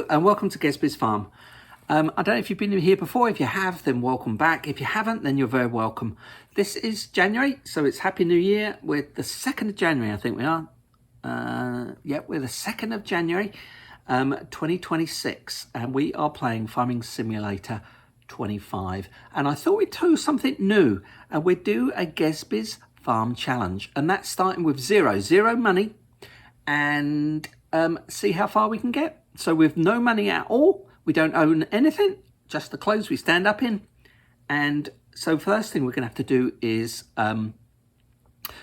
Hello and welcome to Gezzbys Farm. I don't know if you've been here before. If you have, then welcome back. If you haven't, then you're very welcome. This is January, so it's Happy New Year. We're the 2nd of January, I think we are. Yeah, we're the 2nd of January, 2026, and we are playing Farming Simulator 25. And I thought we'd do something new, and we'd do a Gezzbys Farm Challenge, and that's starting with zero money, and see how far we can get. So with no money at all, we don't own anything, just the clothes we stand up in. And so first thing we're going to have to do is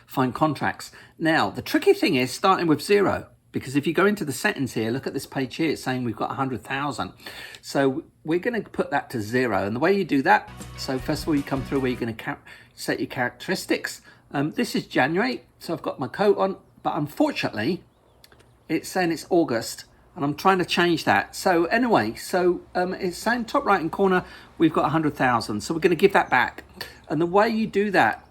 find contracts. Now, the tricky thing is starting with zero, because if you go into the settings here, look at this page here, it's saying we've got 100,000. So we're going to put that to zero. And the way you do that, so first of all, you come through where you're going to set your characteristics. This is January, so I've got my coat on, but unfortunately, it's saying it's August, and I'm trying to change that. So anyway, so it's saying top right hand corner, we've got 100,000. So we're going to give that back. And the way you do that,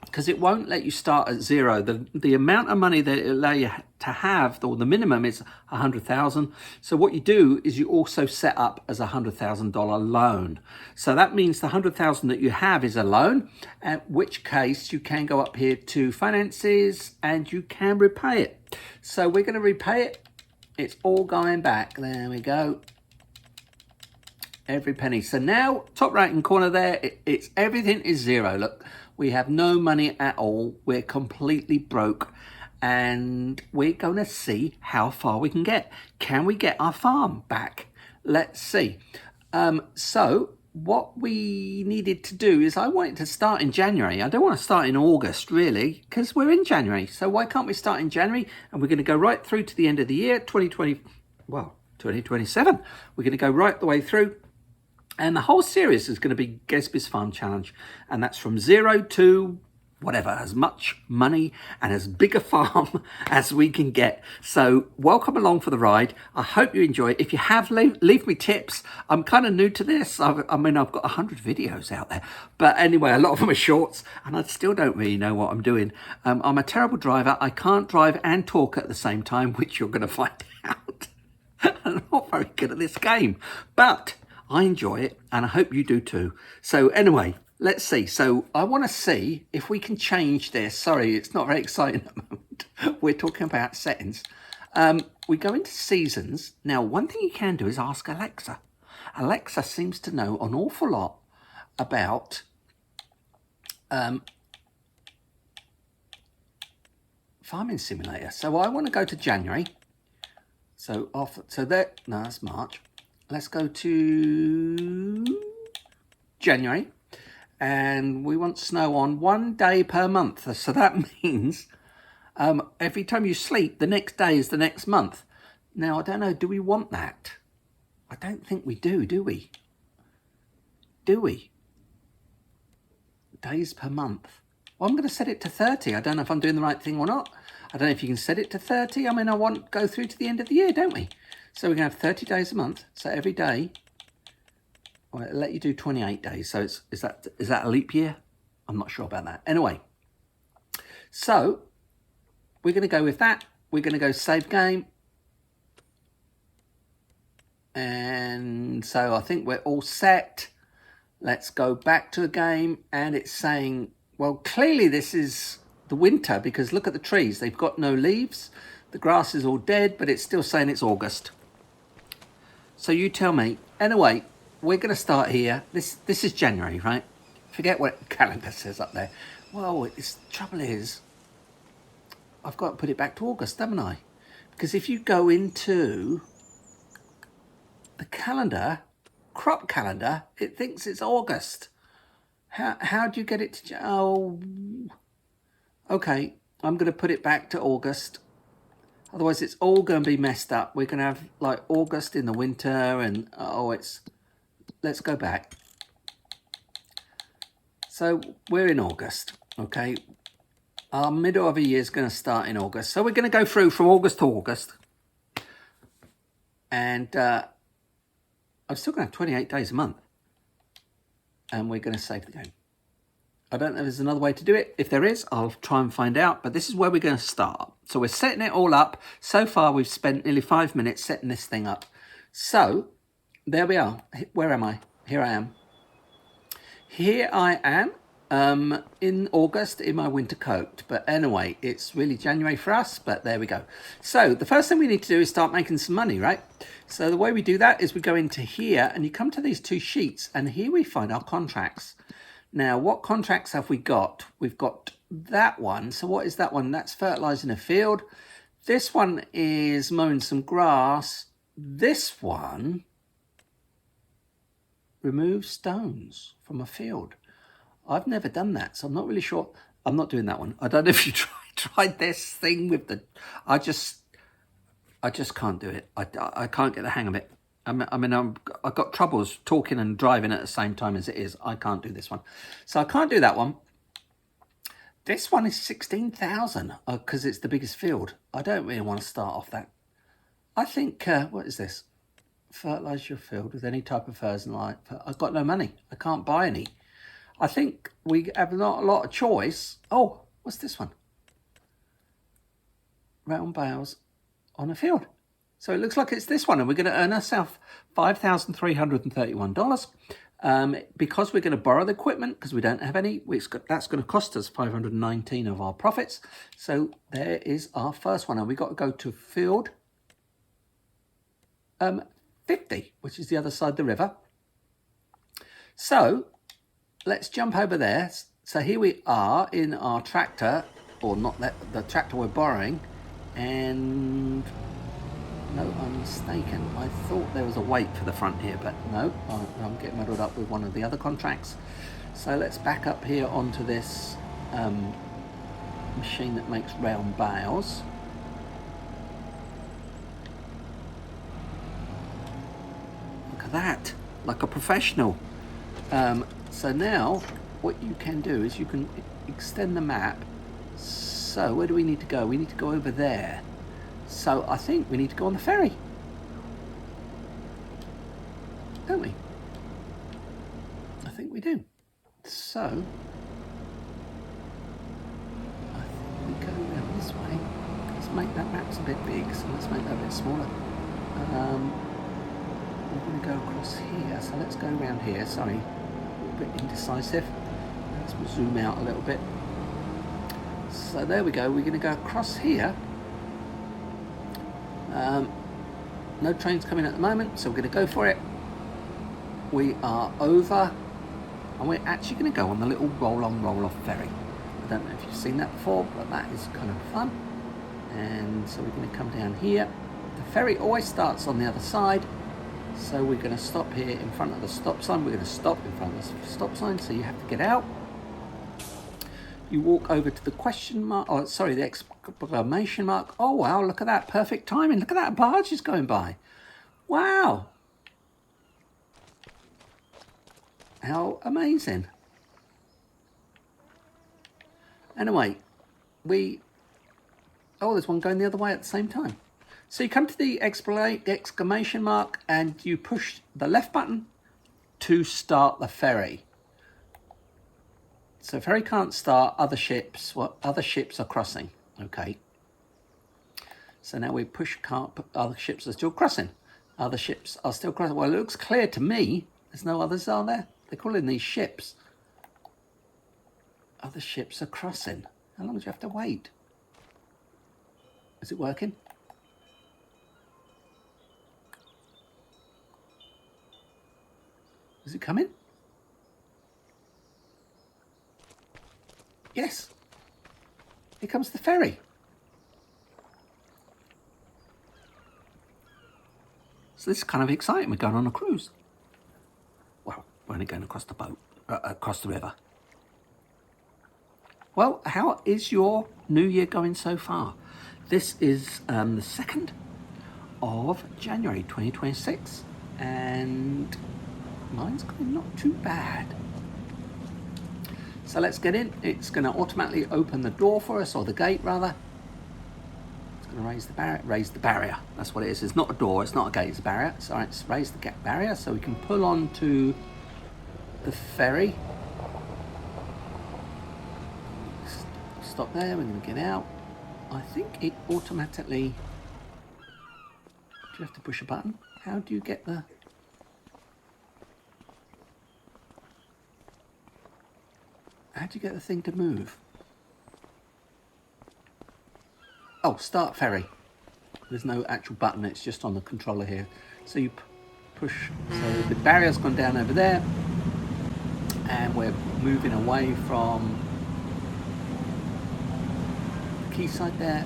because it won't let you start at zero, the amount of money that it'll allow you to have, or the minimum is 100,000. So what you do is you also set up as a $100,000 loan. So that means the 100,000 that you have is a loan, at which case you can go up here to finances and you can repay it. So we're going to repay it. It's all going back. There we go. Every penny. So now, top right hand corner there, it's everything is zero. Look, we have no money at all. We're completely broke. And we're going to see how far we can get. Can we get our farm back? Let's see. So what we needed to do is I wanted to start in January. I don't want to start in August, really, because we're in January. So why can't we start in January? And we're going to go right through to the end of the year, 2027. We're going to go right the way through. And the whole series is going to be Gezzbys Farm Challenge. And that's from zero to whatever, as much money and as big a farm as we can get. So welcome along for the ride. I hope you enjoy it. If you have, leave me tips. I'm kind of new to this. I mean, I've got 100 videos out there. But anyway, a lot of them are shorts and I still don't really know what I'm doing. I'm a terrible driver. I can't drive and talk at the same time, which you're going to find out. I'm not very good at this game, but I enjoy it and I hope you do too. So anyway, let's see. So I want to see if we can change this. Sorry, it's not very exciting at the moment. We're talking about settings. We go into seasons. Now, one thing you can do is ask Alexa. Alexa seems to know an awful lot about Farming Simulator. So I want to go to January. So there, no, that's March. Let's go to January. And we want snow on 1 day per month. So that means every time you sleep, the next day is the next month. Now, I don't know, do we want that? I don't think we do we? Do we? Days per month. Well, I'm going to set it to 30. I don't know if I'm doing the right thing or not. I don't know if you can set it to 30. I mean, I want to go through to the end of the year, don't we? So we're going to have 30 days a month. So every day, well, it'll let you do 28 days. So is that a leap year? I'm not sure about that. Anyway, so we're going to go with that. We're going to go save game. And so I think we're all set. Let's go back to the game. And it's saying, well, clearly this is the winter because look at the trees. They've got no leaves. The grass is all dead, but it's still saying it's August. So you tell me. Anyway, we're going to start here. This is January, right? Forget what the calendar says up there. Well, the trouble is, I've got to put it back to August, haven't I? Because if you go into the calendar, crop calendar, it thinks it's August. How do you get it to... Oh, okay. I'm going to put it back to August. Otherwise, it's all going to be messed up. We're going to have like August in the winter and let's go back. So we're in August, okay? Our middle of the year is going to start in August. So we're going to go through from August to August. And I'm still going to have 28 days a month. And we're going to save the game. I don't know if there's another way to do it. If there is, I'll try and find out. But this is where we're going to start. So we're setting it all up. So far, we've spent nearly 5 minutes setting this thing up. So there we are. Where am I? Here I am. Here I am in August in my winter coat. But anyway, it's really January for us. But there we go. So the first thing we need to do is start making some money, right? So the way we do that is we go into here and you come to these two sheets. And here we find our contracts. Now, what contracts have we got? We've got that one. So what is that one? That's fertilizing a field. This one is mowing some grass. This one removes stones from a field. I've never done that, so I'm not really sure. I'm not doing that one. I don't know if you tried this thing with the... I just can't do it. I can't get the hang of it. I've got troubles talking and driving at the same time as it is. I can't do this one. So I can't do that one. This one is 16,000 because it's the biggest field. I don't really want to start off that. I think, what is this? Fertilize your field with any type of fertilizer. I've got no money. I can't buy any. I think we have not a lot of choice. Oh, what's this one? Round bales on a field. So it looks like it's this one, and we're going to earn ourselves $5,331 because we're going to borrow the equipment because we don't have any. That's going to cost us 519 of our profits. So there is our first one, and we got to go to field 50, which is the other side of the river. So let's jump over there. So here we are in our tractor, or not that the tractor we're borrowing, and. No, I'm mistaken. I thought there was a weight for the front here, but no, I'm getting muddled up with one of the other contracts. So let's back up here onto this machine that makes round bales. Look at that, like a professional. So now what you can do is you can extend the map. So where do we need to go? We need to go over there. So I think we need to go on the ferry, don't we? I think we do. So I think we go around this way. Let's make that map's a bit big, so let's make that a bit smaller. We're going to go across here, so let's go around here. Sorry, a little bit indecisive. Let's zoom out a little bit. So there we go. We're going to go across here. No trains coming at the moment, so we're going to go for it. We are over, and we're actually going to go on the little roll-on, roll-off ferry. I don't know if you've seen that before, but that is kind of fun. And so we're going to come down here. The ferry always starts on the other side, so we're going to stop here in front of the stop sign. We're going to stop in front of the stop sign, so you have to get out. You walk over to the question mark, oh sorry, the exclamation mark. Oh wow, look at that, perfect timing. Look at that, barge is going by. Wow. How amazing. Anyway, there's one going the other way at the same time. So you come to the exclamation mark and you push the left button to start the ferry. So ferry can't start, other ships are crossing, okay. So now we push other ships are still crossing. Other ships are still crossing. Well, it looks clear to me. There's no others, are there? They're calling these ships. Other ships are crossing. How long do you have to wait? Is it working? Is it coming? Yes, here comes the ferry. So this is kind of exciting. We're going on a cruise. Well, we're only going across the boat, across the river. Well, how is your new year going so far? This is the 2nd of January 2026, and mine's going not too bad. So let's get in. It's going to automatically open the door for us, or the gate rather. It's going to raise the barrier. That's what it is. It's not a door, it's not a gate, it's a barrier. So it's raised the barrier so we can pull on to the ferry. stop there, we're going to get out. I think it automatically... Do you have to push a button? How do you get the... How do you get the thing to move? Oh, start ferry. There's no actual button, it's just on the controller here. So you push, so the barrier's gone down over there, and we're moving away from the quayside there,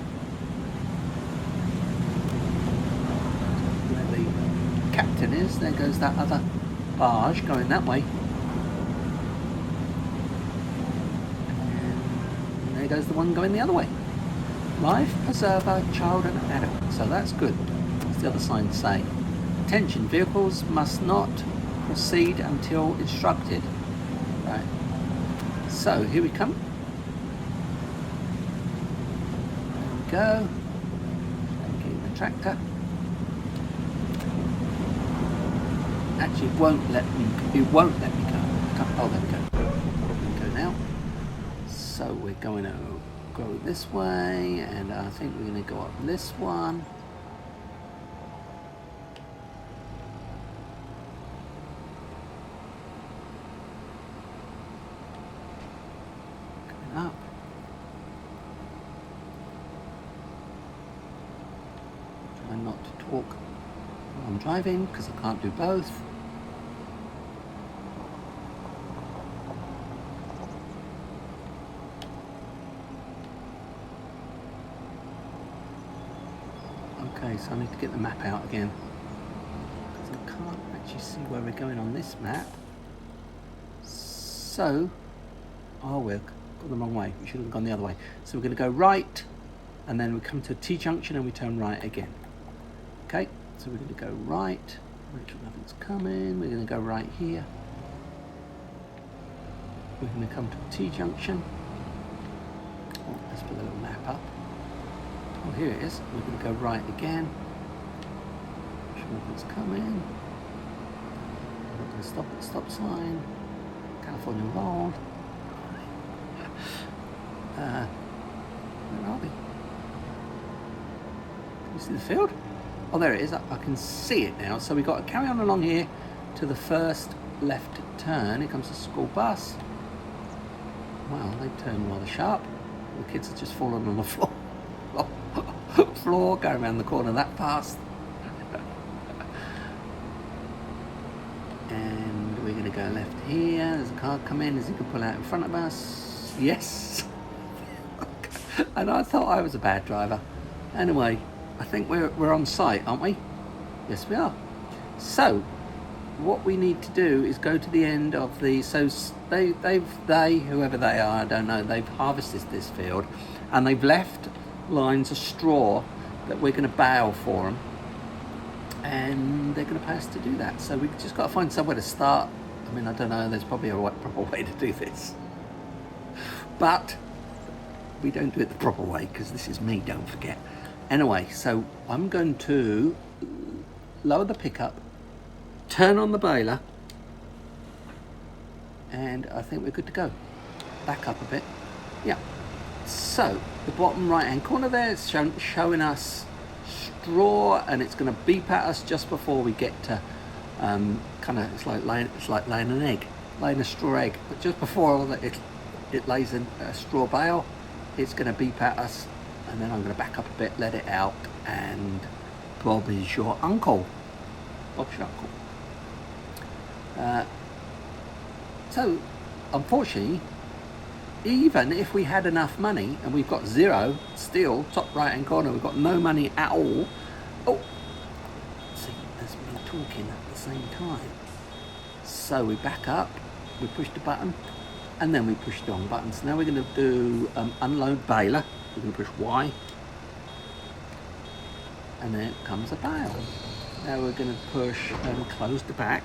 where the captain is. There goes that other barge going that way. And there goes the one going the other way. Life preserver, child and adult. So that's good. What's the other sign say? Attention, vehicles must not proceed until instructed. Right. So here we come. There we go. Get the tractor. Actually, it won't let me go. Oh, there we go. There we go now. So we're going to go this way, and I think we're going to go up this one. Coming up. Try not to talk while I'm driving because I can't do both. Okay, so I need to get the map out again because I can't actually see where we're going on this map. So, oh, we've gone the wrong way. We should have gone the other way. So we're going to go right, and then we come to a T-junction and we turn right again. Okay, so we're going to go right. Make sure nothing's coming. We're going to go right here. We're going to come to a T-junction. Oh, let's put the little map up. Oh, here it is. We're going to go right again. Make sure nothing's coming. We're going to stop at the stop sign. California Road. Where are we? Can you see the field? Oh, there it is. I can see it now. So we've got to carry on along here to the first left turn. Here comes the school bus. Wow, they turn rather sharp. The kids are just falling on the floor. Going around the corner that fast. And we're going to go left here. There's a car coming. Is he going to pull out in front of us? Yes. And I thought I was a bad driver. Anyway, I think we're on site, aren't we? Yes, we are. So what we need to do is go to the end of the... So they whoever they are, I don't know, they've harvested this field and they've left lines of straw that we're going to bale for them, and they're going to pay us to do that. So we've just got to find somewhere to start. I mean, I don't know, there's probably a proper way to do this, but we don't do it the proper way because this is me, don't forget. Anyway, so I'm going to lower the pickup, turn on the baler, and I think we're good to go. Back up a bit. Yeah. So the bottom right hand corner there is showing us straw, and it's going to beep at us just before we get to it's like laying an egg, laying a straw egg, but just before it lays a straw bale, it's going to beep at us, and then I'm going to back up a bit, let it out, and Bob is your uncle. Bob's your uncle. So unfortunately, even if we had enough money, and we've got zero still, top right hand corner, we've got no money at all. Oh, see, there's me talking at the same time. So we back up, we push the button, and then we push the on button. So now we're going to do unload baler. We're going to push Y, and then comes a bale. Now we're going to push and close the back,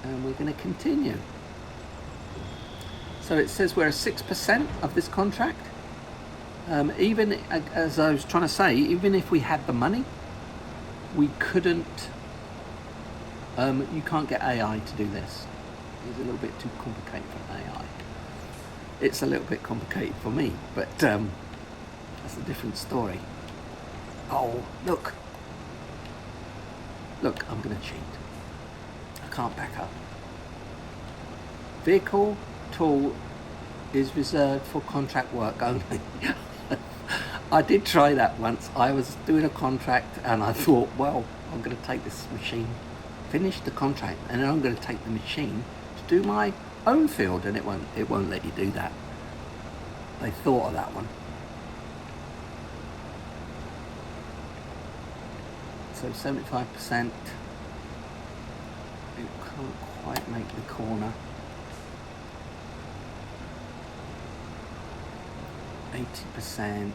and we're going to continue. So it says we're 6% of this contract. Even as I was trying to say, even if we had the money, we couldn't. You can't get AI to do this. It's a little bit too complicated for AI. It's a little bit complicated for me, but that's a different story. Oh, look. Look, I'm going to cheat. I can't back up. Vehicle tool is reserved for contract work only. I did try that once. I was doing a contract and I thought, well, I'm going to take this machine, finish the contract, and then I'm going to take the machine to do my own field, and it won't let you do that. They thought of that one. So 75%, it can't quite make the corner. 80%.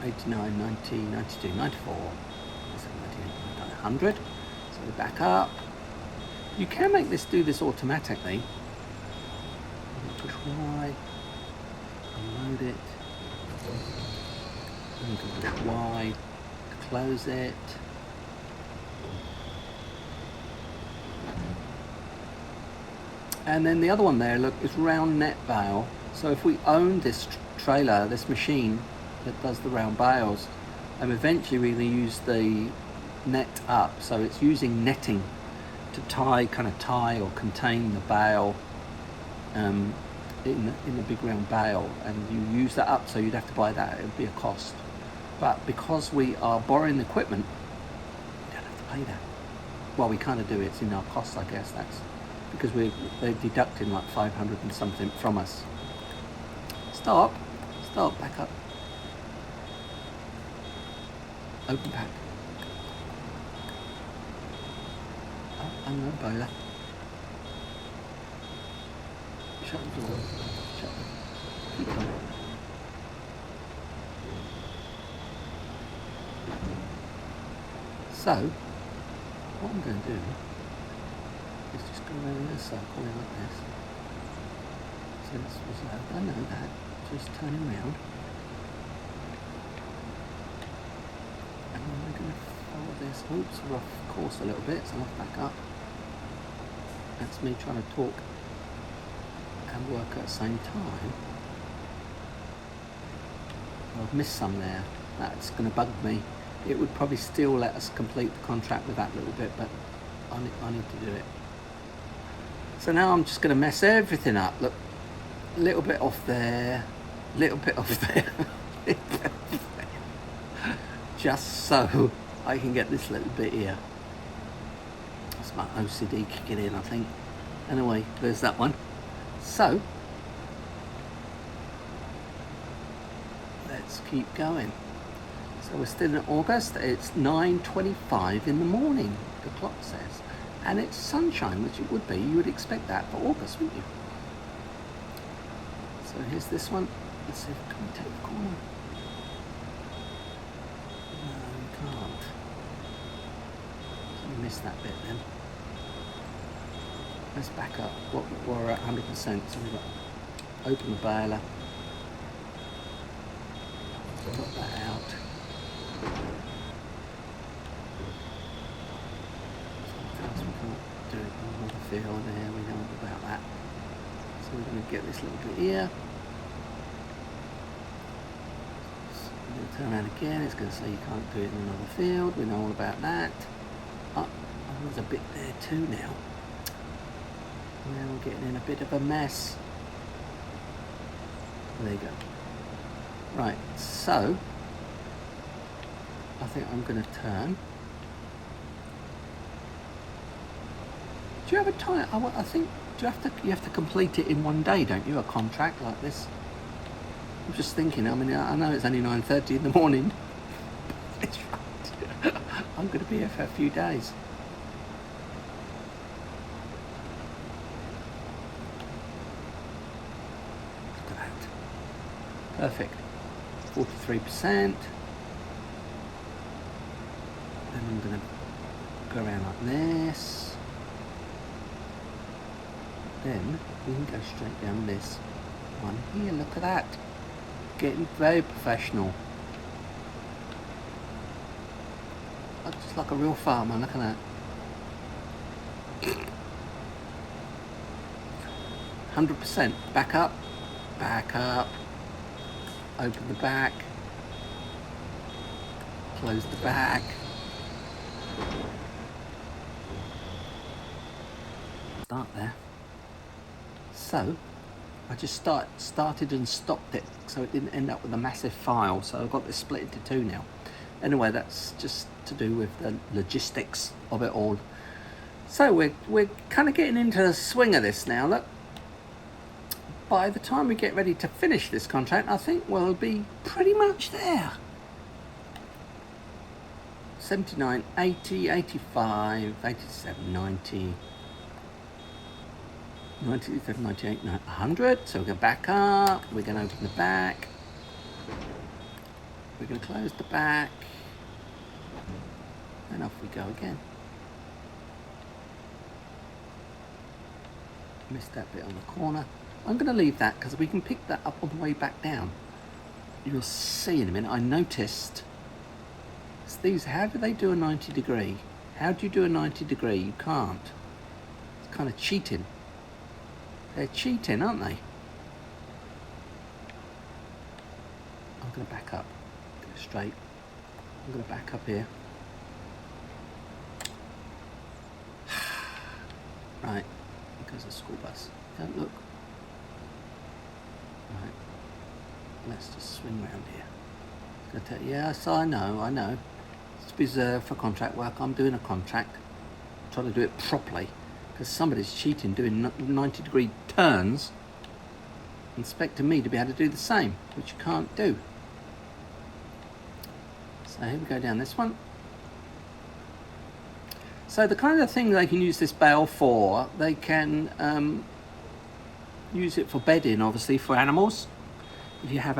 89, 90, 92, 94, 100. So we back up. You can make this do this automatically. Push Y, unload it. And you can push Y to close it. And then the other one there, look, is round net bale. So if we own this trailer, this machine that does the round bales, and eventually we're going to use the net up. So it's using netting to tie or contain the bale in the big round bale, and you use that up, so you'd have to buy that. It would be a cost. But because we are borrowing the equipment, we don't have to pay that. Well, we kind of do. It's in our costs, I guess. That's because they're deducting like 500 and something from us. Stop, back up. Open pack. Oh, hang on, boiler. Shut the door. Shut the... Keep going. So, what I'm going to do is just go around in a circle like this. So this was I know that. Just turning around. And then we're going to follow this. Oops, we're off course a little bit, so I'll back up. That's me trying to talk and work at the same time. I've missed some there. That's going to bug me. It would probably still let us complete the contract with that little bit, but I need to do it. So now I'm just going to mess everything up. Look, a little bit off there, little bit off there, just so I can get this little bit here. That's my OCD kicking in, I think. Anyway, there's that one. So let's keep going. So we're still in August. It's 9:25 in the morning, the clock says, and it's sunshine, which it would be. You would expect that for August, wouldn't you? So here's this one. Let's see if can we take the corner. No, we can't. So we missed that bit then. Let's back up. We're at 100%. So we've got to open the baler. Got that out. Sometimes we can't do it on the field there. We know about that. So we're going to get this little bit here. So we're going to turn around again. It's going to say you can't do it in another field. We know all about that. Oh, there's a bit there too now. Now we're getting in a bit of a mess. There you go. Right, so I think I'm going to turn. Do you have a time? I think you have to complete it in one day, don't you? A contract like this. I'm just thinking. I mean, I know it's only 9:30 in the morning. It's right. I'm going to be here for a few days. Look at that. Perfect. 43%. Then I'm going to go around like this. Then we can go straight down this one here. Look at that. Getting very professional. Just like a real farmer. Look at that. 100%. Back up, open the back, close the back. Start there. So I just started and stopped it so it didn't end up with a massive file. So I've got this split into two now. Anyway, that's just to do with the logistics of it all. So we're kind of getting into the swing of this now. Look, by the time we get ready to finish this contract, I think we'll be pretty much there. 79, 80, 85, 87, 90, 97, 98, 100. So we're going to back up, we're going to open the back, we're going to close the back, and off we go again. Missed that bit on the corner. I'm going to leave that because we can pick that up on the way back down. You'll see in a minute. I noticed these, how do they do a 90 degree? How do you do a 90 degree? You can't. It's kind of cheating. They're cheating, aren't they? I'm going to back up. Go straight. I'm going to back up here. Right. Here goes the school bus. Don't look. Right. Let's just swing round here. It's gonna yes, I know. It's reserved for contract work. I'm doing a contract. I'm trying to do it properly because somebody's cheating doing 90 degree turns and expecting me to be able to do the same, which you can't do. So here we go down this one. So the kind of thing they can use this bale for, they can use it for bedding, obviously, for animals. If you have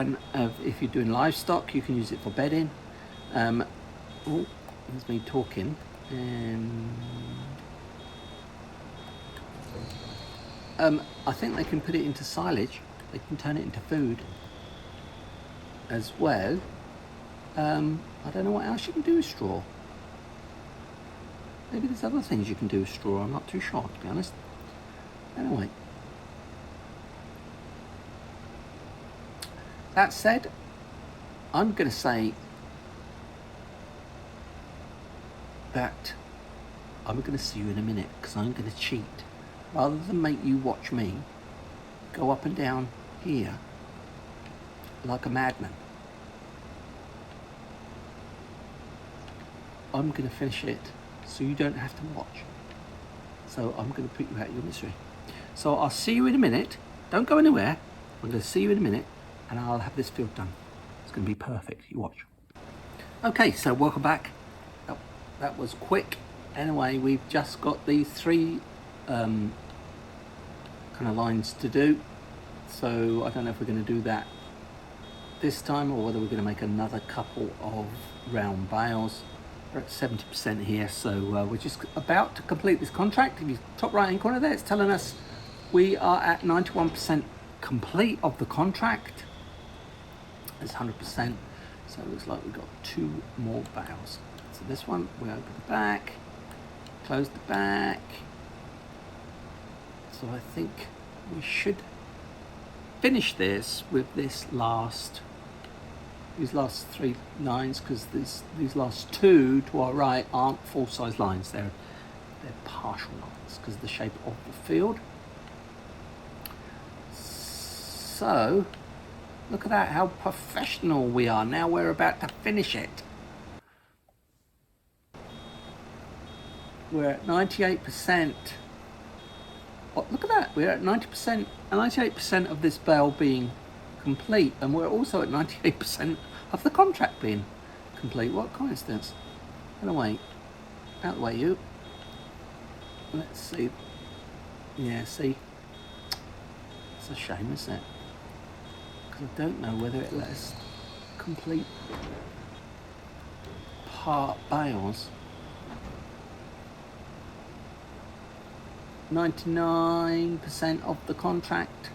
if you're doing livestock, you can use it for bedding. Oh, there's me talking. I think they can put it into silage. They can turn it into food as well. I don't know what else you can do with straw. Maybe there's other things you can do with straw. I'm not too sure, to be honest. Anyway. That said, I'm going to say that I'm going to see you in a minute because I'm going to cheat. Rather than make you watch me go up and down here like a madman, I'm going to finish it so you don't have to watch. So I'm going to put you out of your misery. So I'll see you in a minute. Don't go anywhere. I'm going to see you in a minute and I'll have this field done. It's going to be perfect. You watch. Okay, so welcome back. That was quick. Anyway, we've just got these three kind of lines to do. So I don't know if we're going to do that this time or whether we're going to make another couple of round bales. We're at 70% here, so we're just about to complete this contract. In the top right hand corner there, it's telling us we are at 91% complete of the contract. It's 100%, so it looks like we've got two more bales. So this one, we open the back, close the back. So I think we should finish this with these last three lines, because these last two to our right aren't full-size lines. They're partial lines because of the shape of the field. So look at that, how professional we are. Now we're about to finish it. We're at 98%. Oh, look at that, we're at 90%, 98% of this bale being complete, and we're also at 98% of the contract being complete. What coincidence. Anyway, out the way you. Let's see. Yeah, see. It's a shame, isn't it? Because I don't know whether it lets us complete part bales. 99% of the contract.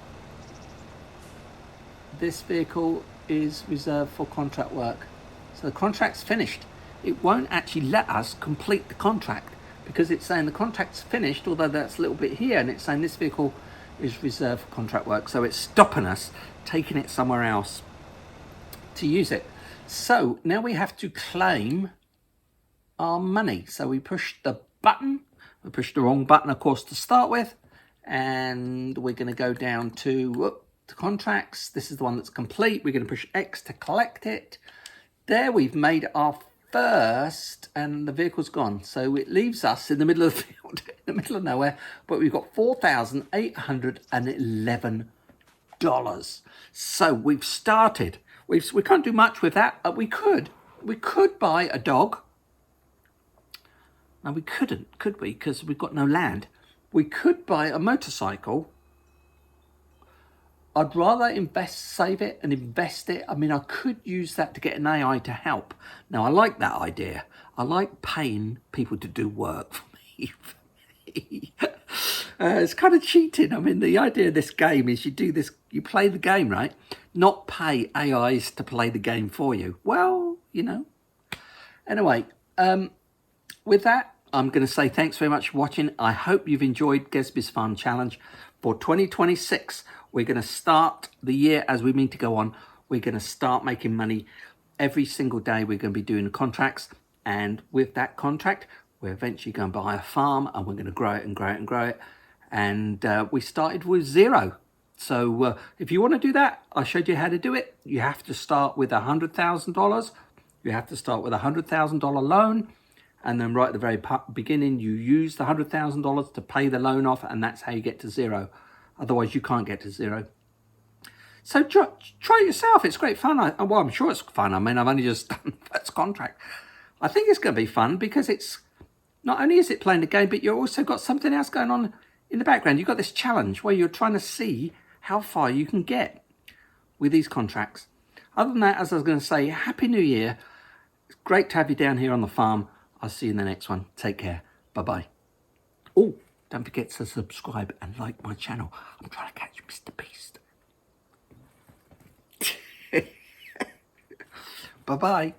This vehicle is reserved for contract work. So the contract's finished. It won't actually let us complete the contract because it's saying the contract's finished, although that's a little bit here, and it's saying this vehicle is reserved for contract work. So it's stopping us taking it somewhere else to use it. So now we have to claim our money. So we push the button. We pushed the wrong button, of course, to start with. And we're going to go down to contracts. This is the one that's complete. We're going to push X to collect it. There we've made our first, and the vehicle's gone. So it leaves us in the middle of the field, in the middle of nowhere, but we've got $4,811. So we've started. We can't do much with that. We could buy a dog. No, we couldn't, could we? Because we've got no land. We could buy a motorcycle. I'd rather save it and invest it. I mean, I could use that to get an AI to help. Now, I like that idea. I like paying people to do work for me. It's kind of cheating. I mean, the idea of this game is you play the game, right? Not pay AIs to play the game for you. Well, you know. Anyway, with that, I'm going to say thanks very much for watching. I hope you've enjoyed Gezzbys Farm Challenge. For 2026, we're going to start the year as we mean to go on. We're going to start making money every single day. We're going to be doing contracts. And with that contract, we're eventually going to buy a farm and we're going to grow it and grow it and grow it. And we started with zero. So if you want to do that, I showed you how to do it. You have to start with $100,000. You have to start with a $100,000 loan. And then right at the very beginning, you use the $100,000 to pay the loan off, and that's how you get to zero. Otherwise, you can't get to zero. So try it yourself. It's great fun. Well, I'm sure it's fun. I mean, I've only just done the first contract. I think it's going to be fun because it's not only is it playing the game, but you've also got something else going on in the background. You've got this challenge where you're trying to see how far you can get with these contracts. Other than that, as I was going to say, Happy New Year. It's great to have you down here on the farm. I'll see you in the next one. Take care. Bye-bye. Oh, don't forget to subscribe and like my channel. I'm trying to catch Mr. Beast. Bye-bye.